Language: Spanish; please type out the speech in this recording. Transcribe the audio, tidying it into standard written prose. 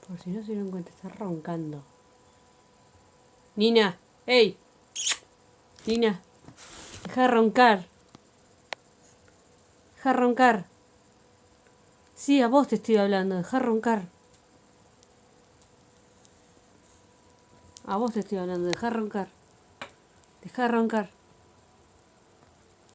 Por si no se dieron cuenta, está roncando. Nina, ¡hey! Nina, deja de roncar. Deja de roncar. Sí, a vos te estoy hablando, deja de roncar. A vos te estoy hablando, deja de roncar. Deja de roncar.